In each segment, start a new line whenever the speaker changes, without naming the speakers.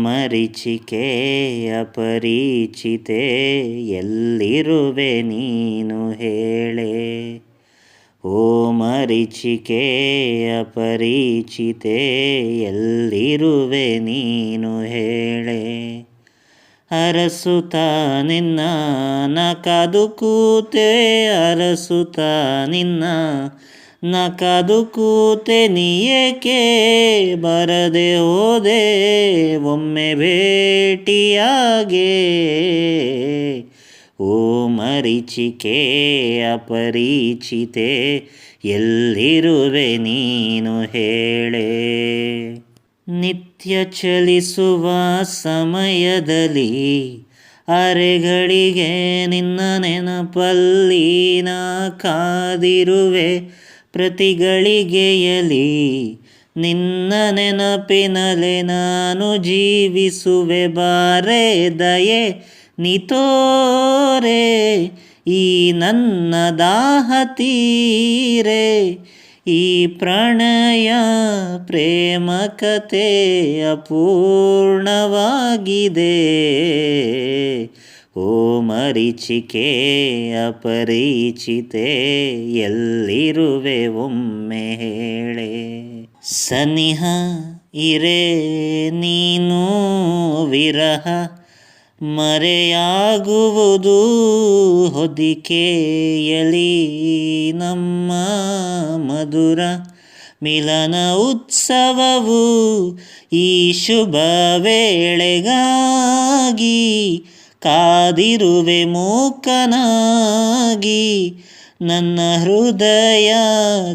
ಮರೀಚಿಕೆ ಅಪರಿಚಿತೆ ಎಲ್ಲಿರುವೆ ನೀನು ಹೇಳೆ. ಓ ಮರೀಚಿಕೆ ಅಪರಿಚಿತೆ ಎಲ್ಲಿರುವೆ ನೀನು ಹೇಳೆ. ಅರಸುತ್ತ ನಿನ್ನ ನ ಕಾದು ಕೂತೆ, ಅರಸುತ್ತ ನಿನ್ನ ನ ಕಾದು ಕೂತೆ, ನೀ ಏಕೆ ಬರದೆ ಹೋದೆ ಒಮ್ಮೆ ಭೇಟಿಯಾಗೆ. ಓ ಮರೀಚಿಕೆ ಅಪರಿಚಿತೆ ಎಲ್ಲಿರುವೆ ನೀನು ಹೇಳೆ. ನಿತ್ಯ ಚಲಿಸುವ ಸಮಯದಲ್ಲಿ ಅರೆಗಳಿಗೆ ನಿನ್ನ ನೆನಪಲ್ಲಿ ನಾ ಕಾದಿರುವೆ. ಪ್ರತಿ ಗಳಿಗೆಯಲಿ ನಿನ್ನ ನೆನಪಿನಲೆ ನಾನು ಜೀವಿಸುವೆ. ಬಾರೆ ದಯೆ ನೀ ತೋರೆ ಈ ನನ್ನ ದಾಹ ತೀರೆ. ಈ ಪ್ರಣಯ ಪ್ರೇಮ ಕಥೆ ಅಪೂರ್ಣವಾಗಿದೆ. ಓ ಮರೀಚಿಕೆ ಅಪರಿಚಿತೆ ಎಲ್ಲಿರುವೆ ಒಮ್ಮೆ ಹೇಳೆ. ಸನಿಹ ಇರೆ ನೀನು ವಿರಹ ಮರೆಯಾಗುವುದು ಹೊದಿಕೆಯಲಿ. ನಮ್ಮ ಮಧುರ ಮಿಲನ ಉತ್ಸವವು ಈ ಶುಭ ವೇಳೆಗಾಗಿ ಕಾದಿರುವೆ ಮೂಕನಾಗಿ. ನನ್ನ ಹೃದಯ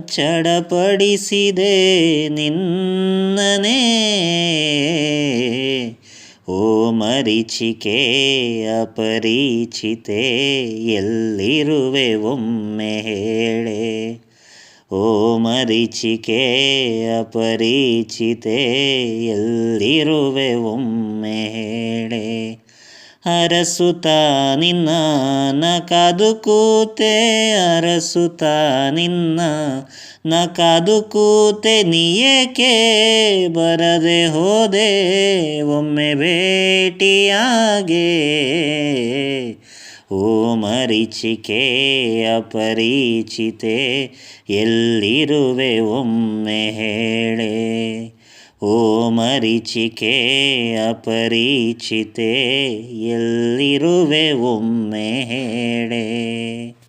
ಚಡಪಡಿಸಿದೆ ನಿನ್ನನೇ. ಓ ಮರೀಚಿಕೆ ಅಪರಿಚಿತೆ ಎಲ್ಲಿರುವೆ ಒಮ್ಮೆ ಹೇಳೆ. ಓ ಮರೀಚಿಕೆ ಅಪರಿಚಿತೆ ಎಲ್ಲಿರುವೆ ಒಮ್ಮೆ ಹೇಳೆ. ಅರಸುತ್ತ ನಿನ್ನ ನ ಕಾದು ಕೂತೆ, ಅರಸುತ್ತ ನಿನ್ನ ನ ಕಾದು ಕೂತೆ, ನೀ ಏಕೆ ಬರದೆ ಹೋದೆ ಒಮ್ಮೆ ಭೇಟಿಯಾಗೆ. ಓ ಮರೀಚಿಕೆ ಅಪರಿಚಿತೆ ಎಲ್ಲಿರುವೆ ಒಮ್ಮೆ ಹೇಳೆ. ಓ ಮರೀಚಿಕೆ ಅಪರಿಚಿತೆ ಎಲ್ಲಿರುವೆ ಒಮ್ಮೆ ಹೇಳೆ.